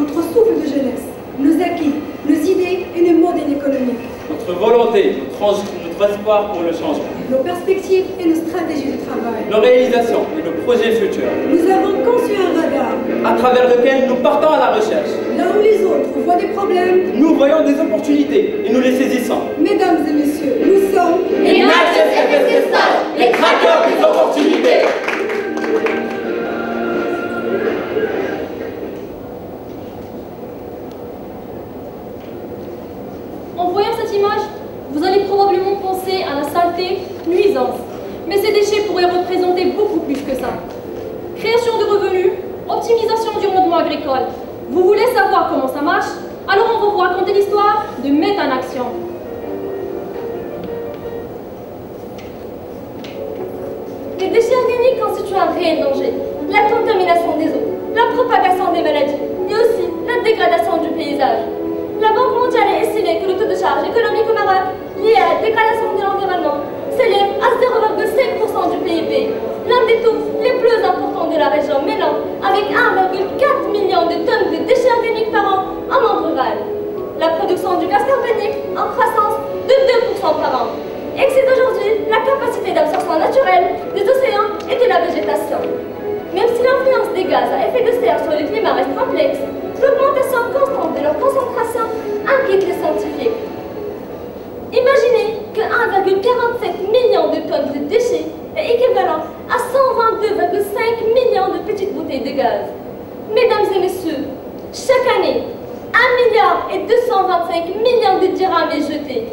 notre souffle de jeunesse, nos acquis, nos idées et nos modèles économiques. Notre volonté, notre espoir pour le changement. Nos perspectives et nos stratégies de travail. Nos réalisations et nos projets futurs. Nous avons conçu un radar à travers lequel nous partons à la recherche. Là où les autres voient des problèmes, nous voyons des opportunités et nous les saisissons. Mesdames et messieurs, nous sommes les les craqueurs des opportunités. En voyant cette image, vous allez probablement penser à la saleté, nuisance. Mais ces déchets pourraient représenter beaucoup plus que ça. Création de revenus, optimisation du rendement agricole. Vous voulez savoir comment ça marche? Alors on va vous raconter l'histoire de Mettre en Action. Les déchets organiques constituent un réel danger. La contamination des eaux, la propagation des maladies, et aussi la dégradation du paysage. La Banque mondiale a estimé que le taux de charge économique au Maroc, lié à la dégradation de l'environnement, s'élève à 0,5% du PIB, l'un des taux les plus importants de la région mêlant avec 1,4 million de tonnes de déchets organiques par an en monde rural. La production du gaz carbonique en croissance de 2% par an excède aujourd'hui la capacité d'absorption naturelle des océans et de la végétation. Même si l'influence des gaz à effet de serre sur le climat reste complexe, l'augmentation constante de leur concentration inquiète les scientifiques. Imaginez que 1,47 million de tonnes de déchets est équivalent à 122,5 millions de petites bouteilles de gaz. Mesdames et messieurs, chaque année, 1 milliard et 225 millions de dirhams est jeté.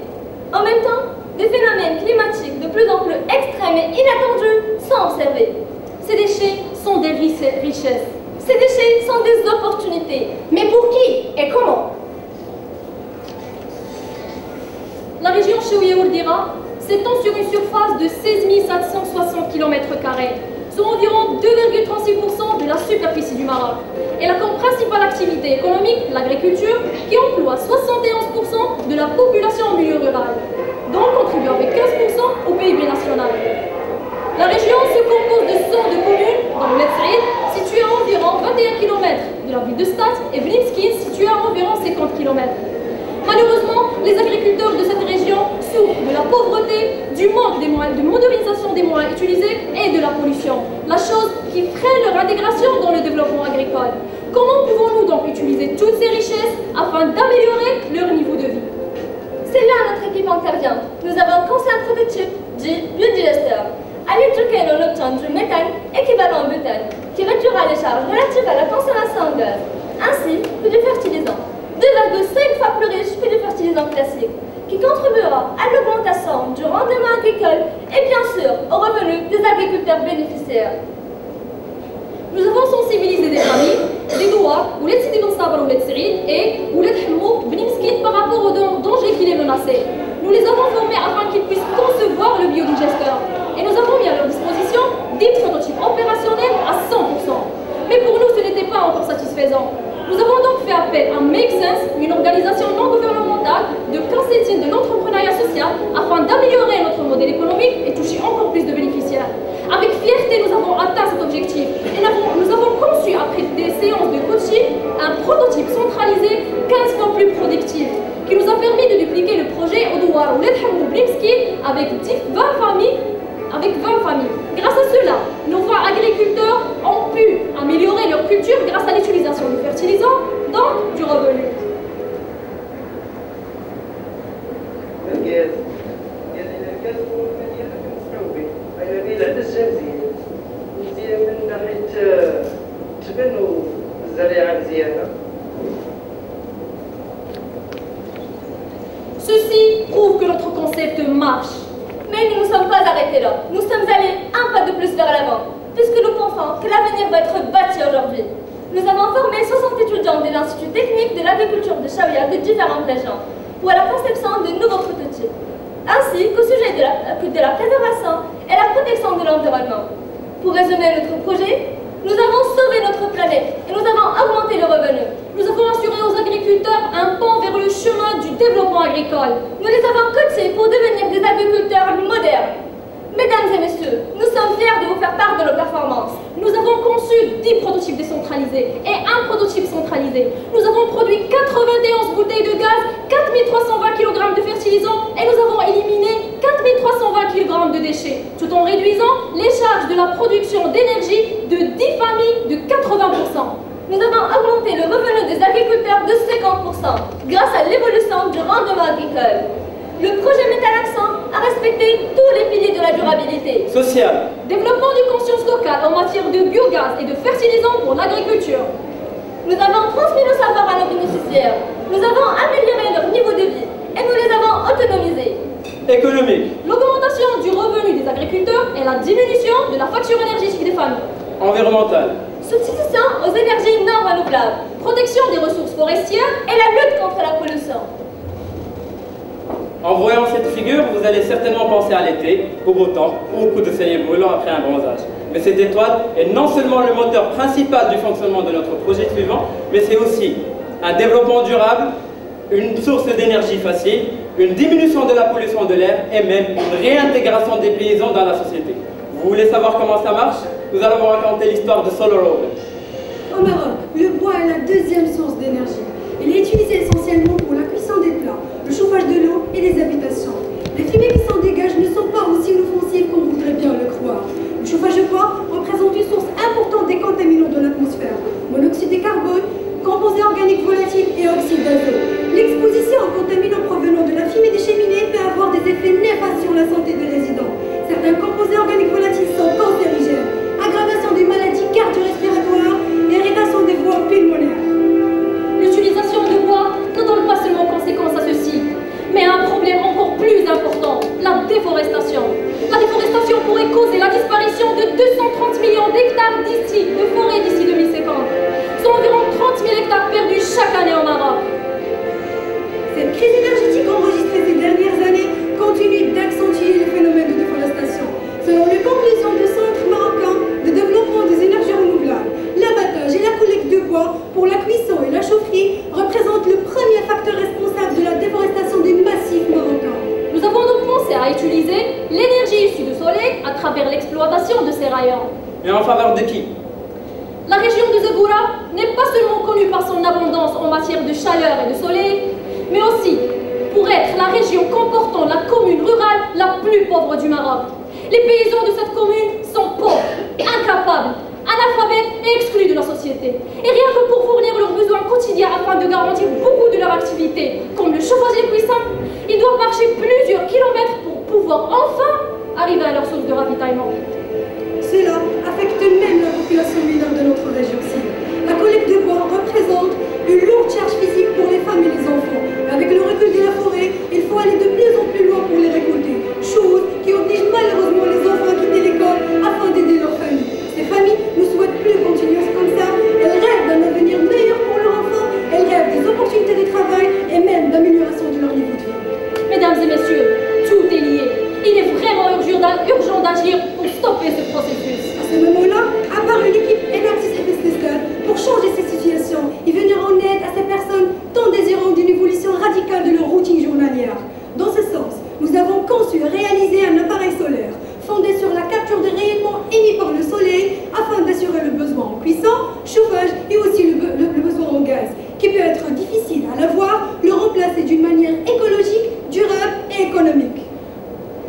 En même temps, des phénomènes climatiques de plus en plus extrêmes et inattendus sont observés. Ces déchets sont des richesses. Ces déchets sont des opportunités. Mais pour qui et comment? La région Chouïa-Ourdira s'étend sur une surface de 16 760 km², soit environ 2,36% de la superficie du Maroc. Elle a comme principale activité économique l'agriculture, qui emploie 71% de la population en milieu rural, donc contribue avec 15% au PIB national. La région se compose de 102 communes, dont Letsaïd, située à environ 21 km de la ville de Stade, et Blimskine, située à environ 50 km. Malheureusement, les agriculteurs de cette région souffrent de la pauvreté, du manque des moyens, de modernisation des moyens utilisés et de la pollution, la chose qui freine leur intégration dans le développement agricole. Comment pouvons-nous donc utiliser toutes ces richesses afin d'améliorer leur niveau de vie? C'est là notre équipe intervient. Nous avons conçu un prototype dit biodigester, à l'aide duquel on obtient du méthane équivalent au butane, qui réduira les charges relatives à la consommation en gaz, ainsi que du fertilisant, 2,5 fois plus riche que du fertilisant classique, qui contribuera à l'augmentation du rendement agricole et bien sûr aux revenus des agriculteurs bénéficiaires. Nous avons sensibilisé des familles, des douars, ou les Sidi Ben Sabra ou les Tsirid, et ou les Thamou, Blimskine par rapport au danger qui les menaçait. Nous les avons formés afin qu'ils puissent concevoir le biodigesteur. Et nous avons mis à leur disposition des prototypes opérationnels à 100%. Mais pour nous, ce n'était pas encore satisfaisant. Nous avons donc fait appel à Make Sense, une organisation non gouvernementale de consulting de l'entrepreneuriat social, afin d'améliorer notre modèle économique et toucher encore plus de bénéficiaires. Avec fierté, nous avons atteint cet objectif et nous avons conçu, après des séances de coaching, un prototype centralisé 15 fois plus productif, qui nous a permis de dupliquer le projet au Douar ou l'Edham ou Blimski avec 20 familles. Grâce à cela, nos voix agriculteurs ont pu améliorer leur culture grâce à l'utilisation du fertilisant, donc du revenu. Ceci prouve que notre concept marche. Mais nous ne nous sommes pas arrêtés là. Nous sommes allés un pas de plus vers l'avant, puisque nous pensons que l'avenir va être bâti aujourd'hui. Nous avons formé 60 étudiants de l'Institut technique de l'agriculture de Chouïa de différentes régions pour la conception de nouveaux prototypes, ainsi qu'au sujet de la préservation et la protection de l'environnement. Pour résumer notre projet, nous avons sauvé notre planète et nous avons augmenté le revenu. Nous avons assuré aux agriculteurs un pont vers le chemin du développement agricole. Nous les avons coachés pour devenir des agriculteurs modernes. Mesdames et messieurs, nous sommes fiers de vous faire part de nos performances. Nous avons conçu 10 prototypes prototype décentralisé et un prototype centralisé. Nous avons produit 91 bouteilles de gaz, 4320 kg de fertilisants et nous avons éliminé 4320 kg de déchets, tout en réduisant les charges de la production d'énergie de 10 familles de 80%. Nous avons augmenté le revenu des agriculteurs de 50% grâce à l'évolution du rendement agricole. Le projet met un accent à respecter tous les piliers de la durabilité. Social. Développement d'une conscience locale en matière de biogaz et de fertilisants pour l'agriculture. Nous avons transmis le savoir à nos bénéficiaires. Nous avons amélioré leur niveau de vie et nous les avons autonomisés. Économique. L'augmentation du revenu des agriculteurs et la diminution de la facture énergétique des familles. Environnemental. Substitution aux énergies non renouvelables. Protection des ressources forestières et la lutte contre la pollution. En voyant cette figure, vous allez certainement penser à l'été, au beau temps, ou au coup de soleil brûlant après un bronzage. Mais cette étoile est non seulement le moteur principal du fonctionnement de notre projet suivant, mais c'est aussi un développement durable, une source d'énergie facile, une diminution de la pollution de l'air et même une réintégration des paysans dans la société. Vous voulez savoir comment ça marche? Nous allons vous raconter l'histoire de Solar Oven. Au Maroc, le bois est la deuxième source d'énergie. Il est utilisé essentiellement pour la cuisson des plats, le chauffage de l'eau et les habitations. Les fumées qui s'en dégagent ne sont pas aussi inoffensives qu'on voudrait bien le croire. Le chauffage de bois représente une source importante des contaminants de l'atmosphère, monoxyde de carbone, composés organiques volatiles et oxyde d'azote. L'exposition aux contaminants provenant de la fumée des cheminées peut avoir des effets néfastes sur la santé des résidents. Certains composés organiques volatiles sont cancérigènes, aggravation des maladies cardio-respiratoires et irritation des voies pulmonaires. L'utilisation de bois ne donne pas seulement conséquence à ceci, mais un problème encore plus important, la déforestation. La déforestation pourrait causer la disparition de 230 millions d'hectares de forêt d'ici 2050. C'est environ 30 000 hectares perdus chaque année au Maroc. Cette crise énergétique enregistrée ces dernières années continue d'accentuer le phénomène de déforestation. Selon les conclusions du Centre marocain de développement des énergies renouvelables, l'abattage et la collecte de bois pour la cuisson et la chaufferie représentent le premier facteur responsable de la déforestation des massifs marocains. Nous avons donc pensé à utiliser l'énergie issue du soleil à travers l'exploitation de ces rayons. Et en faveur de qui? La région de Zagora n'est pas seulement connue par son abondance en matière de chaleur et de soleil, mais aussi pour être la région comportant la commune rurale la plus pauvre du Maroc. Les paysans de cette commune sont pauvres, incapables, analphabètes et exclus de la société. Et rien que pour fournir leurs besoins quotidiens afin de garantir beaucoup de leur activité, comme le chauffage et cuisson, ils doivent marcher plusieurs kilomètres pour pouvoir enfin arriver à leur source de ravitaillement. Cela affecte même la population mineure de notre région cible. La collecte de bois représente une lourde charge physique pour les femmes et les enfants. Avec le recul de la forêt, il faut aller de plus en plus loin pour les récolter, chose qui oblige malheureusement les enfants à quitter l'école afin d'aider leur famille. Ces familles ne souhaitent plus continuer comme ça. Elles rêvent d'un avenir meilleur pour leurs enfants, elles rêvent des opportunités de travail et même d'amélioration de leur niveau de vie. Mesdames et messieurs, tout est lié. Il est vraiment urgent d'agir pour stopper ce processus. À ce moment-là, apparaît une équipe Enactus FSTSTAD pour changer ces situations et venir en aide à ces personnes tant désirant d'une évolution radicale de leur routine journalière. Dans ce sens, nous avons conçu et réalisé un appareil solaire fondé sur la capture des rayonnements émis par le soleil afin d'assurer le besoin en cuisson, chauffage et aussi le besoin en gaz, qui peut être difficile à l'avoir, le remplacer d'une manière écologique, durable et économique.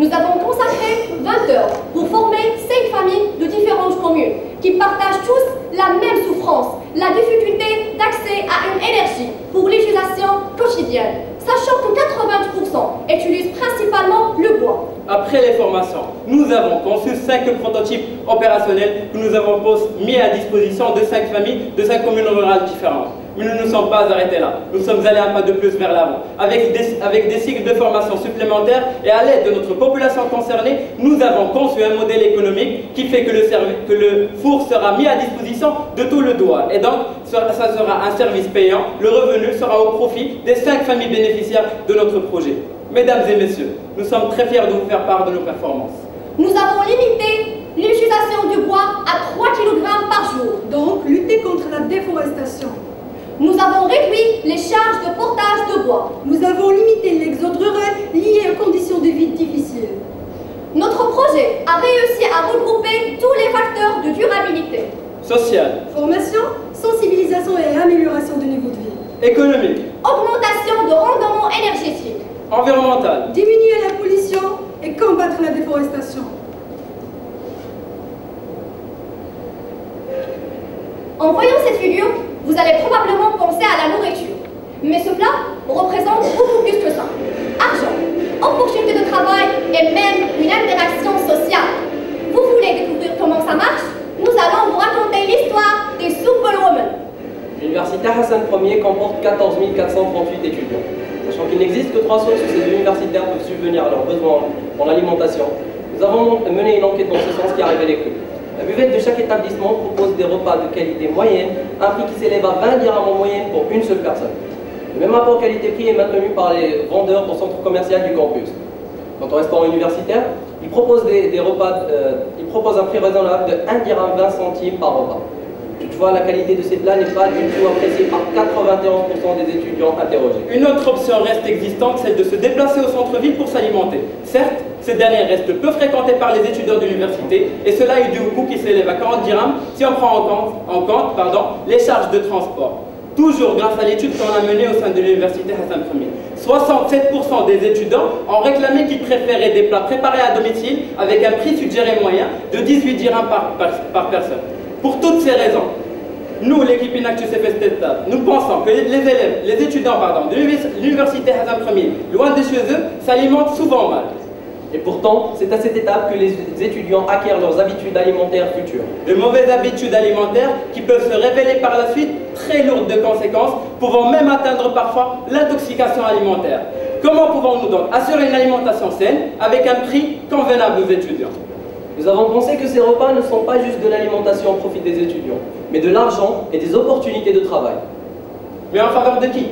Nous avons consacré 20 heures pour former 5 familles de différentes communes qui partagent tous la même souffrance, la difficulté d'accès à une énergie pour l'utilisation quotidienne, sachant que 80% utilisent principalement le bois. Après les formations, nous avons conçu 5 prototypes opérationnels que nous avons mis à disposition de 5 familles de 5 communes rurales différentes. Mais nous ne nous sommes pas arrêtés là. Nous sommes allés un pas de plus vers l'avant. Avec des cycles de formation supplémentaires et à l'aide de notre population concernée, nous avons conçu un modèle économique qui fait que le four sera mis à disposition de tout le Doua. Et donc, ça sera un service payant. Le revenu sera au profit des 5 familles bénéficiaires de notre projet. Mesdames et messieurs, nous sommes très fiers de vous faire part de nos performances. Nous avons limité l'utilisation du bois à 3 kg par jour. Donc, lutter contre la déforestation. Nous avons réduit les charges de portage de bois. Nous avons limité l'exode rural lié aux conditions de vie difficiles. Notre projet a réussi à regrouper tous les facteurs de durabilité. Social. Formation, sensibilisation et amélioration du niveau de vie. Économique. Augmentation de rendement énergétique. Environnemental. Diminuer la pollution et combattre la déforestation. En voyant cette figure, vous allez probablement penser à la nourriture. Mais ce plat représente beaucoup plus que ça. Argent, opportunité de travail et même une interaction sociale. Vous voulez découvrir comment ça marche? Nous allons vous raconter l'histoire des Superwomen. L'université Hassan Ier comporte 14 438 étudiants. Sachant qu'il n'existe que 3 sources où ces universitaires peuvent subvenir à leurs besoins en alimentation, nous avons mené une enquête dans ce sens qui a révélé que la buvette de chaque établissement propose des repas de qualité moyenne, un prix qui s'élève à 20 dirhams en moyenne pour une seule personne. Le même rapport qualité-prix est maintenu par les vendeurs au centre commercial du campus. Quant au restaurant universitaire, il propose il propose un prix raisonnable de 1 dirham 20 centimes par repas. Toutefois, la qualité de ces plats n'est pas du tout appréciée par 91% des étudiants interrogés. Une autre option reste existante, celle de se déplacer au centre-ville pour s'alimenter. Certes, ces derniers restent peu fréquentés par les étudiants d'université, et cela est dû au coût qui s'élève à 40 dirhams si on prend en compte les charges de transport. Toujours grâce à l'étude qu'on a menée au sein de l'université Hassan Ier. 67% des étudiants ont réclamé qu'ils préféraient des plats préparés à domicile avec un prix suggéré moyen de 18 dirhams par personne. Pour toutes ces raisons, nous, l'équipe Inactus FST, nous pensons que les étudiants de l'université Hassan Ier, loin de chez eux, s'alimentent souvent mal. Et pourtant, c'est à cette étape que les étudiants acquièrent leurs habitudes alimentaires futures. De mauvaises habitudes alimentaires qui peuvent se révéler par la suite très lourdes de conséquences, pouvant même atteindre parfois l'intoxication alimentaire. Comment pouvons-nous donc assurer une alimentation saine avec un prix convenable aux étudiants? Nous avons pensé que ces repas ne sont pas juste de l'alimentation au profit des étudiants, mais de l'argent et des opportunités de travail. Mais en faveur de qui?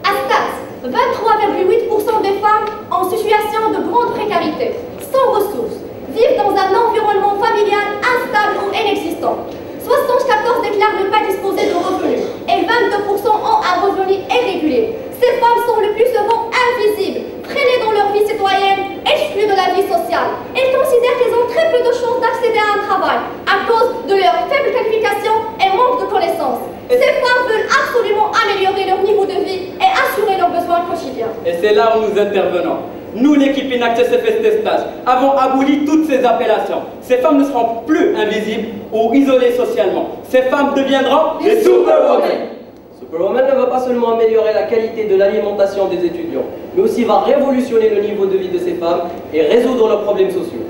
À Stats, 23,8% des femmes en situation de grande précarité, sans ressources, vivent dans un environnement familial instable ou inexistant. 74 déclarent ne pas disposer de revenus et 22% ont un revenu irrégulier. Ces femmes sont le plus souvent invisibles, freinées dans leur vie citoyenne, exclues de la vie sociale. Elles considèrent qu'elles ont très peu de chances d'accéder à un travail à cause de leur faible qualification et manque de connaissances. Ces femmes veulent absolument améliorer leur niveau de vie et assurer leurs besoins quotidiens. Et c'est là où nous intervenons. Nous, l'équipe Inactus FST Stage, avons aboli toutes ces appellations. Ces femmes ne seront plus invisibles ou isolées socialement. Ces femmes deviendront des Superwomen. Superwoman ne va pas seulement améliorer la qualité de l'alimentation des étudiants, mais aussi va révolutionner le niveau de vie de ces femmes et résoudre leurs problèmes sociaux.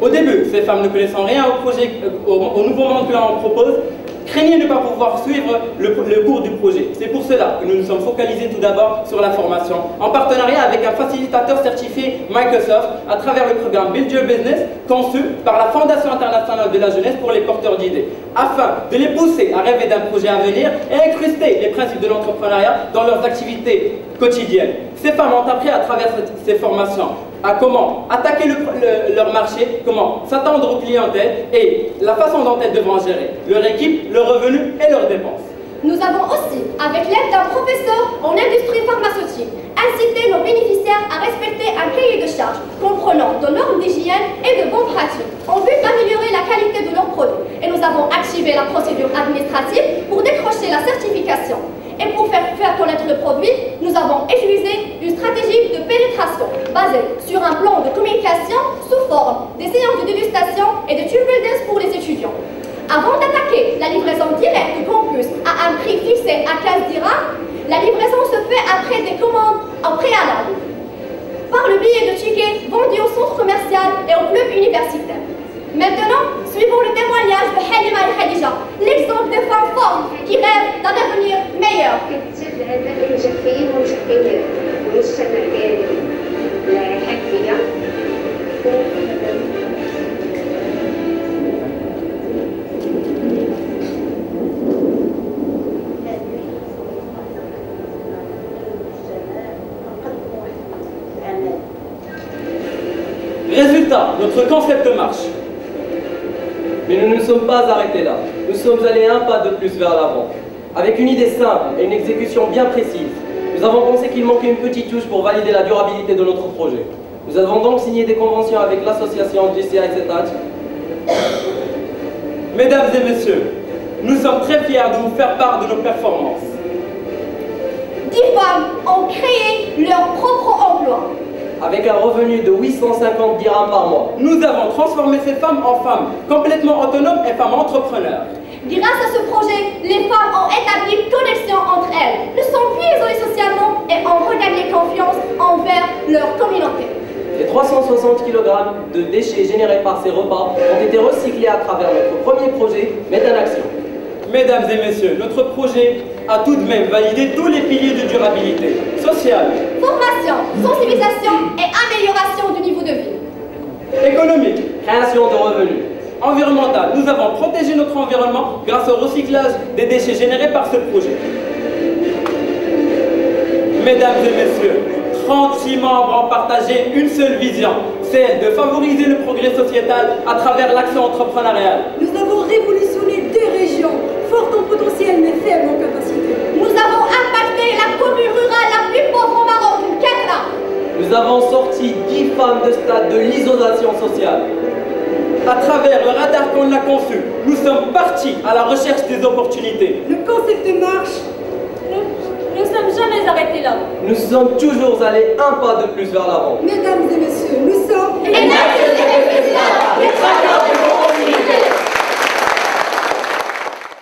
Au début, ces femmes ne connaissant rien au nouveau monde que l'on propose, craignaient ne pas pouvoir suivre le cours du projet. C'est pour cela que nous nous sommes focalisés tout d'abord sur la formation, en partenariat avec un facilitateur certifié Microsoft à travers le programme Build Your Business, conçu par la Fondation internationale de la jeunesse pour les porteurs d'idées, afin de les pousser à rêver d'un projet à venir et incruster les principes de l'entrepreneuriat dans leurs activités quotidiennes. Ces femmes ont appris à travers ces formations à comment attaquer leur marché, comment s'attendre aux clientèles et la façon dont elles devront gérer leur équipe, leurs revenus et leurs dépenses. Nous avons aussi, avec l'aide d'un professeur en industrie pharmaceutique, incité nos bénéficiaires à respecter un cahier de charges comprenant de normes d'hygiène et de bonnes pratiques en vue d'améliorer la qualité de leurs produits. Et nous avons activé la procédure administrative pour décrocher la certification. Et pour faire connaître le produit, nous avons utilisé une stratégie de pénétration basée sur un plan de communication sous forme des séances de dégustation et de team builders pour les étudiants. Avant d'attaquer la livraison directe du campus à un prix fixé à 15 dirhams, la livraison se fait après des commandes en préalable, par le biais de tickets vendus au centre commercial et au club universitaire. Maintenant, suivons le témoignage de Halima et Khadija, l'exemple des femmes fortes qui rêvent d'un avenir meilleur. Résultat, notre concept marche. Mais nous ne sommes pas arrêtés là. Nous sommes allés un pas de plus vers l'avant. Avec une idée simple et une exécution bien précise, nous avons pensé qu'il manquait une petite touche pour valider la durabilité de notre projet. Nous avons donc signé des conventions avec l'association GCI Zetaj Mesdames et messieurs, nous sommes très fiers de vous faire part de nos performances. 10 femmes ont créé leur propre emploi. Avec un revenu de 850 dirhams par mois. Nous avons transformé ces femmes en femmes complètement autonomes et femmes entrepreneurs. Grâce à ce projet, les femmes ont établi une connexion entre elles, ne sont plus isolées socialement et ont regagné confiance envers leur communauté. Les 360 kg de déchets générés par ces repas ont été recyclés à travers notre premier projet, Mette en Action. Mesdames et messieurs, notre projet a tout de même validé tous les piliers de durabilité sociale, Formation, sensibilisation et amélioration du niveau de vie. économique, Création de revenus. environnementale. Nous avons protégé notre environnement grâce au recyclage des déchets générés par ce projet. Mesdames et messieurs, 36 membres ont partagé une seule vision, celle de favoriser le progrès sociétal à travers l'action entrepreneuriale. Nous avons révolutionné 2 régions, fortes en potentiel mais faibles en capacité. Nous avons impacté la commune rurale la plus pauvre au Maroc, Katra. Nous avons sorti 10 femmes de stade de l'isolation sociale. À travers le radar qu'on a conçu, nous sommes partis à la recherche des opportunités. Le concept marche. Nous ne sommes jamais arrêtés là. Nous sommes toujours allés un pas de plus vers l'avant. Mesdames et messieurs, nous sommes... Et